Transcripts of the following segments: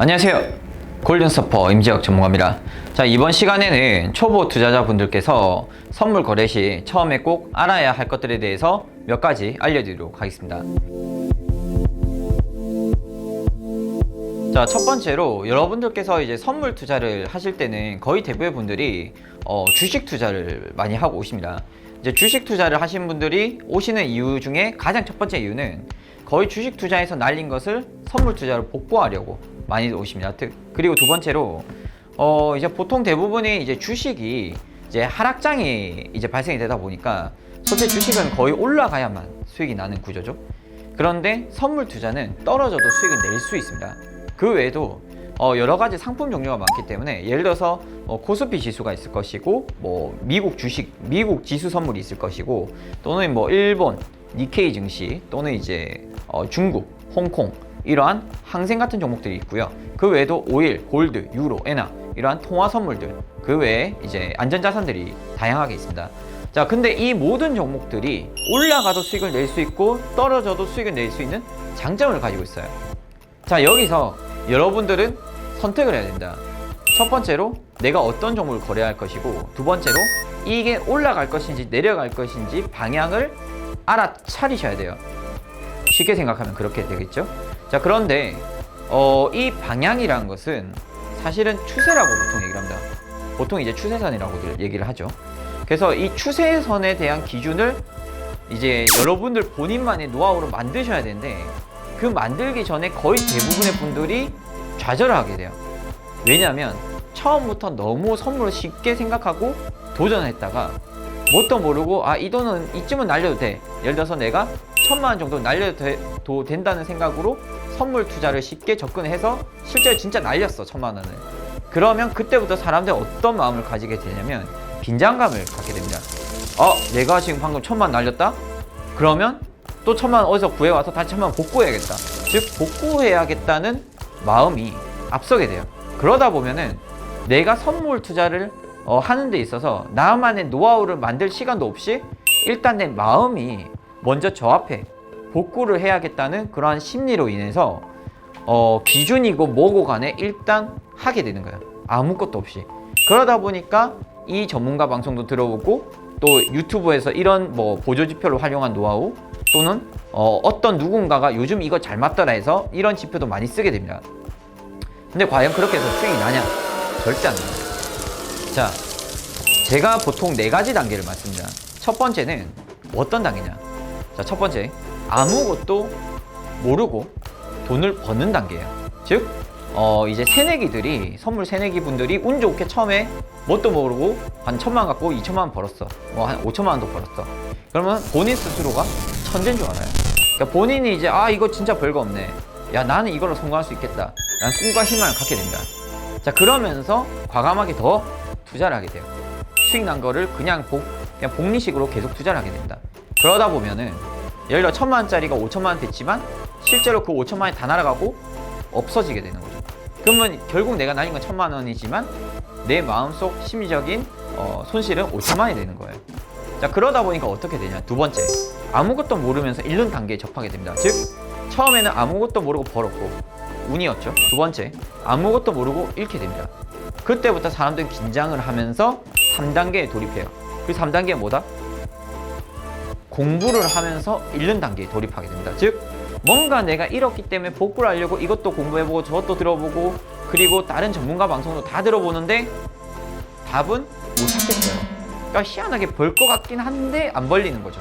안녕하세요. 골든서퍼 임지혁 전문가입니다. 자, 이번 시간에는 초보 투자자분들께서 선물 거래 시 처음에 꼭 알아야 할 것들에 대해서 몇 가지 알려드리도록 하겠습니다. 자, 첫 번째로 여러분들께서 이제 선물 투자를 하실 때는 거의 대부분의 분들이 주식 투자를 많이 하고 오십니다. 이제 주식 투자를 하신 분들이 오시는 이유 중에 가장 첫 번째 이유는 거의 주식 투자에서 날린 것을 선물 투자로 복구하려고 많이 오십니다. 그리고 두 번째로 이제 보통 대부분이 이제 주식이 이제 하락장이 이제 발생이 되다 보니까 솔직히 주식은 거의 올라가야만 수익이 나는 구조죠. 그런데 선물 투자는 떨어져도 수익을 낼 수 있습니다. 그 외에도 여러 가지 상품 종류가 많기 때문에 예를 들어서 코스피 지수가 있을 것이고 뭐 미국 주식, 미국 지수 선물이 있을 것이고 또는 뭐 일본 니케이 증시 또는 이제 중국, 홍콩 이러한 항생 같은 종목들이 있고요. 그 외에도 오일, 골드, 유로, 엔화 이러한 통화 선물들, 그 외에 이제 안전자산들이 다양하게 있습니다. 자, 근데 이 모든 종목들이 올라가도 수익을 낼 수 있고 떨어져도 수익을 낼 수 있는 장점을 가지고 있어요. 자, 여기서 여러분들은 선택을 해야 됩니다. 첫 번째로 내가 어떤 종목을 거래할 것이고, 두 번째로 이게 올라갈 것인지 내려갈 것인지 방향을 알아차리셔야 돼요. 쉽게 생각하면 그렇게 되겠죠. 자, 그런데 이 방향이라는 것은 사실은 추세라고 보통 얘기를 합니다. 보통 이제 추세선이라고들 얘기를 하죠. 그래서 이 추세선에 대한 기준을 이제 여러분들 본인만의 노하우로 만드셔야 되는데, 그 만들기 전에 거의 대부분의 분들이 좌절을 하게 돼요. 왜냐하면 처음부터 너무 선물을 쉽게 생각하고 도전했다가 뭣도 모르고 이 돈은 이쯤은 날려도 돼. 예를 들어서 내가 1,000만 원 정도 날려도 된다는 생각으로 선물 투자를 쉽게 접근해서 실제로 진짜 날렸어, 1,000만 원을. 그러면 그때부터 사람들이 어떤 마음을 가지게 되냐면 긴장감을 갖게 됩니다. 내가 지금 방금 1,000만 원 날렸다? 그러면 또 1,000만 원 어디서 구해와서 다시 1,000만 원 복구해야겠다. 즉 복구해야겠다는 마음이 앞서게 돼요. 그러다 보면은 내가 선물 투자를 하는 데 있어서 나만의 노하우를 만들 시간도 없이 일단 내 마음이 먼저 저 앞에 복구를 해야겠다는 그러한 심리로 인해서 기준이고 뭐고 간에 일단 하게 되는 거예요. 아무것도 없이. 그러다 보니까 이 전문가 방송도 들어보고 또 유튜브에서 이런 뭐 보조지표를 활용한 노하우 또는 어떤 누군가가 요즘 이거 잘 맞더라 해서 이런 지표도 많이 쓰게 됩니다. 근데 과연 그렇게 해서 수익이 나냐? 절대 안 나요. 자, 제가 보통 4가지 단계를 말씀드립니다. 첫 번째는 어떤 단계냐? 자, 첫 번째, 아무것도 모르고 돈을 버는 단계예요. 즉, 이제 새내기들이, 선물 새내기 분들이 운 좋게 처음에 뭣도 모르고 한 1,000만 갖고 2,000만 원 벌었어. 뭐 한 5,000만 원도 벌었어. 그러면 본인 스스로가 천재인 줄 알아요. 그러니까 본인이 이제 이거 진짜 별거 없네. 야, 나는 이걸로 성공할 수 있겠다. 라는 꿈과 희망을 갖게 됩니다. 자, 그러면서 과감하게 더 투자를 하게 돼요. 수익 난 거를 그냥 복리식으로 계속 투자를 하게 됩니다. 그러다 보면은 예를 들어 1,000만 원짜리가 5,000만 원 됐지만 실제로 그 5,000만 원이 다 날아가고 없어지게 되는 거죠. 그러면 결국 내가 날린 건 1,000만 원이지만 내 마음속 심리적인 손실은 5,000만 원이 되는 거예요. 자, 그러다 보니까 어떻게 되냐? 두 번째, 아무것도 모르면서 잃는 단계에 접하게 됩니다. 즉, 처음에는 아무것도 모르고 벌었고 운이었죠. 두 번째, 아무것도 모르고 잃게 됩니다. 그때부터 사람들은 긴장을 하면서 3단계에 돌입해요. 그 3단계는 뭐다? 공부를 하면서 잃는 단계에 돌입하게 됩니다. 즉, 뭔가 내가 잃었기 때문에 복구를 하려고 이것도 공부해보고 저것도 들어보고 그리고 다른 전문가 방송도 다 들어보는데 답은 못 찾겠어요. 그러니까 희한하게 벌 것 같긴 한데 안 벌리는 거죠.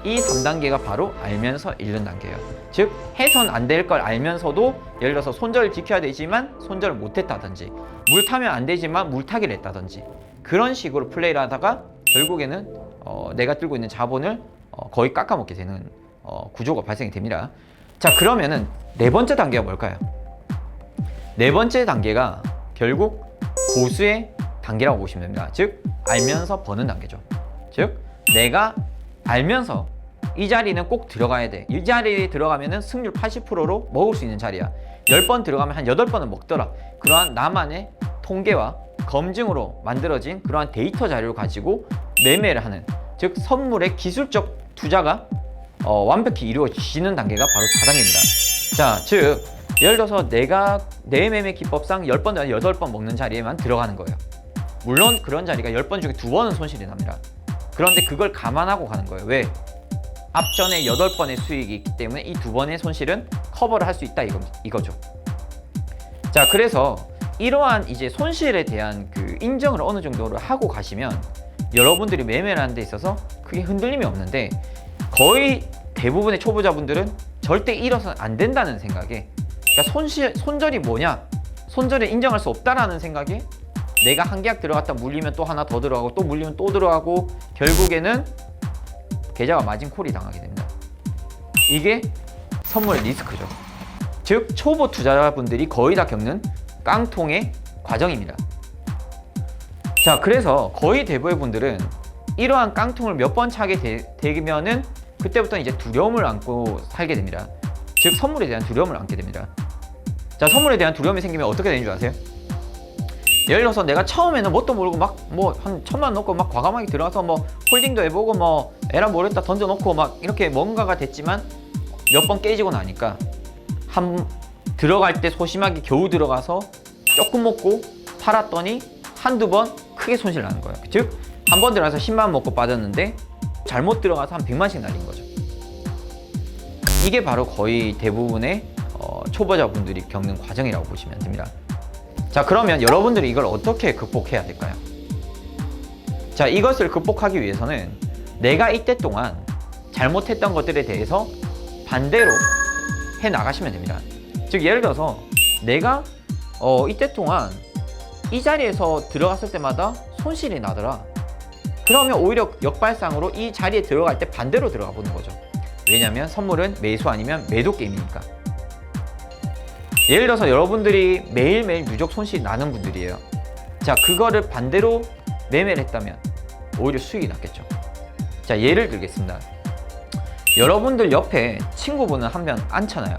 이 3단계가 바로 알면서 잃는 단계예요. 즉, 해선 안 될 걸 알면서도 예를 들어서 손절을 지켜야 되지만 손절을 못했다든지 물 타면 안 되지만 물 타기를 했다든지 그런 식으로 플레이를 하다가 결국에는 내가 들고 있는 자본을 거의 깎아먹게 되는 구조가 발생이 됩니다. 자, 그러면은 4번째 단계가 뭘까요? 4번째 단계가 결국 고수의 단계라고 보시면 됩니다. 즉, 알면서 버는 단계죠. 즉, 내가 알면서 이 자리는 꼭 들어가야 돼. 이 자리에 들어가면은 승률 80%로 먹을 수 있는 자리야. 10번 들어가면 한 8번은 먹더라. 그러한 나만의 통계와 검증으로 만들어진 그러한 데이터 자료를 가지고 매매를 하는, 즉 선물의 기술적 투자가 완벽히 이루어지는 단계가 바로 4단계입니다. 자, 즉 예를 들어서 내가 내 매매 기법상 10번, 8번 먹는 자리에만 들어가는 거예요. 물론 그런 자리가 10번 중에 2번은 손실이 납니다. 그런데 그걸 감안하고 가는 거예요. 왜? 앞전에 8번의 수익이 있기 때문에 이 2번의 손실은 커버를 할 수 있다 이거죠. 자, 그래서 이러한 이제 손실에 대한 그 인정을 어느 정도로 하고 가시면 여러분들이 매매를 하는 데 있어서 크게 흔들림이 없는데, 거의 대부분의 초보자분들은 절대 잃어서는 안 된다는 생각에, 그러니까 손절이 뭐냐? 손절을 인정할 수 없다라는 생각에 내가 한 계약 들어갔다 물리면 또 하나 더 들어가고 또 물리면 또 들어가고 결국에는 계좌가 마진콜이 당하게 됩니다. 이게 선물 리스크죠. 즉 초보 투자자분들이 거의 다 겪는 깡통의 과정입니다. 자, 그래서 거의 대부분의 분들은 이러한 깡통을 몇 번 차게 되면은 그때부터 이제 두려움을 안고 살게 됩니다. 즉 선물에 대한 두려움을 안게 됩니다. 자, 선물에 대한 두려움이 생기면 어떻게 되는 줄 아세요? 예를 들어서 내가 처음에는 뭣도 모르고 막 뭐 한 1,000만 넣고 막 과감하게 들어가서 뭐 홀딩도 해보고 뭐 에라 모르겠다 던져놓고 막 이렇게 뭔가가 됐지만 몇 번 깨지고 나니까 들어갈 때 소심하게 겨우 들어가서 조금 먹고 팔았더니 한두 번 크게 손실 나는 거예요. 즉 한 번 들어가서 10만 원 먹고 빠졌는데 잘못 들어가서 한 100만씩 날린 거죠. 이게 바로 거의 대부분의 초보자분들이 겪는 과정이라고 보시면 됩니다. 자, 그러면 여러분들이 이걸 어떻게 극복해야 될까요? 자, 이것을 극복하기 위해서는 내가 이때 동안 잘못했던 것들에 대해서 반대로 해 나가시면 됩니다. 즉 예를 들어서 내가 이때 동안 이 자리에서 들어갔을 때마다 손실이 나더라. 그러면 오히려 역발상으로 이 자리에 들어갈 때 반대로 들어가 보는 거죠. 왜냐면 선물은 매수 아니면 매도 게임이니까. 예를 들어서 여러분들이 매일매일 누적 손실이 나는 분들이에요. 자, 그거를 반대로 매매를 했다면 오히려 수익이 났겠죠. 자, 예를 들겠습니다. 여러분들 옆에 친구분은 한 명 앉잖아요.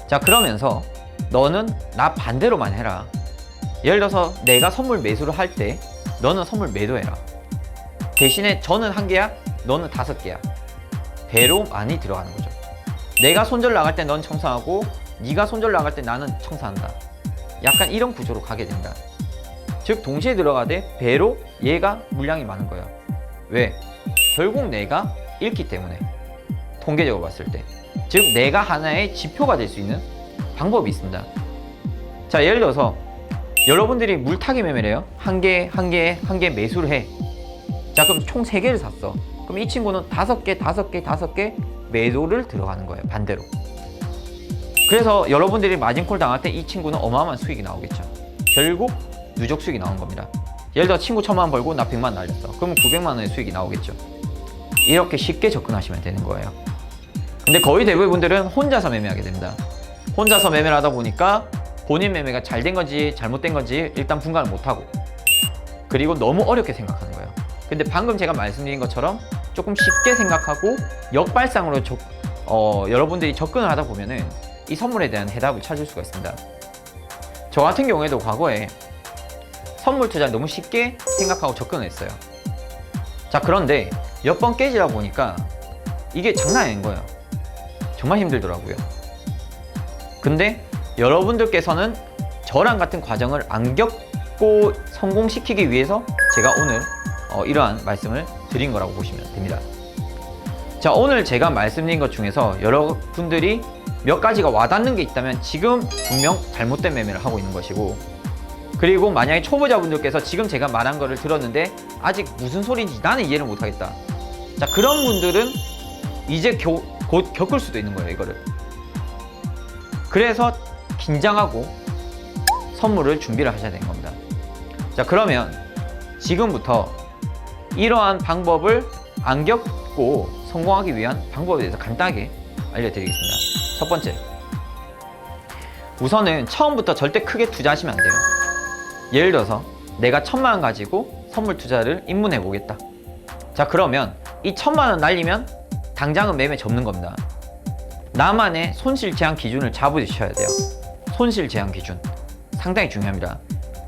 자, 그러면서 너는 나 반대로만 해라. 예를 들어서 내가 선물 매수를 할 때 너는 선물 매도해라. 대신에 저는 한 계약, 너는 5계약. 배로 많이 들어가는 거죠. 내가 손절 나갈 때 넌 청산하고 네가 손절 나갈 때 나는 청산한다. 약간 이런 구조로 가게 됩니다. 즉 동시에 들어가되 배로 얘가 물량이 많은 거예요. 왜? 결국 내가 잃기 때문에. 통계적으로 봤을 때. 즉 내가 하나의 지표가 될 수 있는 방법이 있습니다. 자, 예를 들어서 여러분들이 물타기 매매를 해요. 한 개 매수를 해. 자, 그럼 총 3개를 샀어. 그럼 이 친구는 5개 매도를 들어가는 거예요. 반대로. 그래서 여러분들이 마진콜 당할 때 이 친구는 어마어마한 수익이 나오겠죠. 결국 누적 수익이 나온 겁니다. 예를 들어 친구 1,000만 원 벌고 나 100만 원 날렸어. 그러면 900만 원의 수익이 나오겠죠. 이렇게 쉽게 접근하시면 되는 거예요. 근데 거의 대부분 분들은 혼자서 매매하게 됩니다. 혼자서 매매를 하다 보니까 본인 매매가 잘 된 건지 잘못된 건지 일단 분간을 못하고, 그리고 너무 어렵게 생각하는 거예요. 근데 방금 제가 말씀드린 것처럼 조금 쉽게 생각하고 역발상으로 여러분들이 접근을 하다 보면은 이 선물에 대한 해답을 찾을 수가 있습니다. 저 같은 경우에도 과거에 선물 투자를 너무 쉽게 생각하고 접근을 했어요. 자, 그런데 몇 번 깨지다 보니까 이게 장난이 아닌 거예요. 정말 힘들더라고요. 근데 여러분들께서는 저랑 같은 과정을 안 겪고 성공시키기 위해서 제가 오늘 이러한 말씀을 드린 거라고 보시면 됩니다. 자, 오늘 제가 말씀드린 것 중에서 여러분들이 몇 가지가 와닿는 게 있다면 지금 분명 잘못된 매매를 하고 있는 것이고, 그리고 만약에 초보자분들께서 지금 제가 말한 거를 들었는데 아직 무슨 소리인지 나는 이해를 못하겠다. 자, 그런 분들은 이제 곧 겪을 수도 있는 거예요, 이거를. 그래서 긴장하고 선물을 준비를 하셔야 되는 겁니다. 자, 그러면 지금부터 이러한 방법을 안 겪고 성공하기 위한 방법에 대해서 간단하게 알려드리겠습니다. 첫 번째, 우선은 처음부터 절대 크게 투자하시면 안 돼요. 예를 들어서 내가 1,000만 원 가지고 선물 투자를 입문해 보겠다. 자, 그러면 이 1,000만 원 날리면 당장은 매매 접는 겁니다. 나만의 손실 제한 기준을 잡으셔야 돼요. 손실 제한 기준 상당히 중요합니다.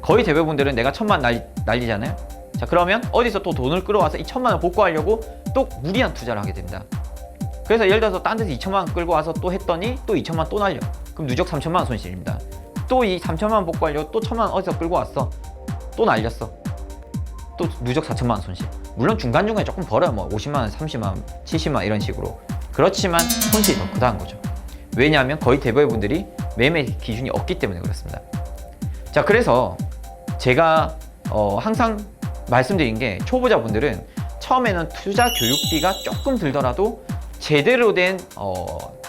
거의 대부분들은 내가 1,000만 원 날리잖아요. 자, 그러면 어디서 또 돈을 끌어와서 이 1,000만 원 복구하려고 또 무리한 투자를 하게 됩니다. 그래서 예를 들어서 딴 데서 2,000만 원 끌고 와서 또 했더니 또 2,000만 원 또 날려. 그럼 누적 3,000만 원 손실입니다. 또 이 3천만 원 복구하려고 또 1천만 원 어디서 끌고 왔어. 또 날렸어. 또 누적 4천만 원 손실. 물론 중간중간에 조금 벌어요. 뭐 50만 원, 30만 원, 70만 원 이런 식으로. 그렇지만 손실이 더 크다는 거죠. 왜냐하면 거의 대부분의 분들이 매매 기준이 없기 때문에 그렇습니다. 자, 그래서 제가 항상 말씀드린 게 초보자분들은 처음에는 투자 교육비가 조금 들더라도 제대로 된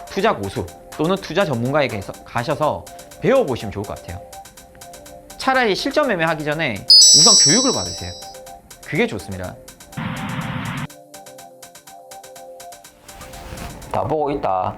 투자 고수 또는 투자 전문가에게 가셔서 배워보시면 좋을 것 같아요. 차라리 실전 매매 하기 전에 우선 교육을 받으세요. 그게 좋습니다. 다 보고 있다.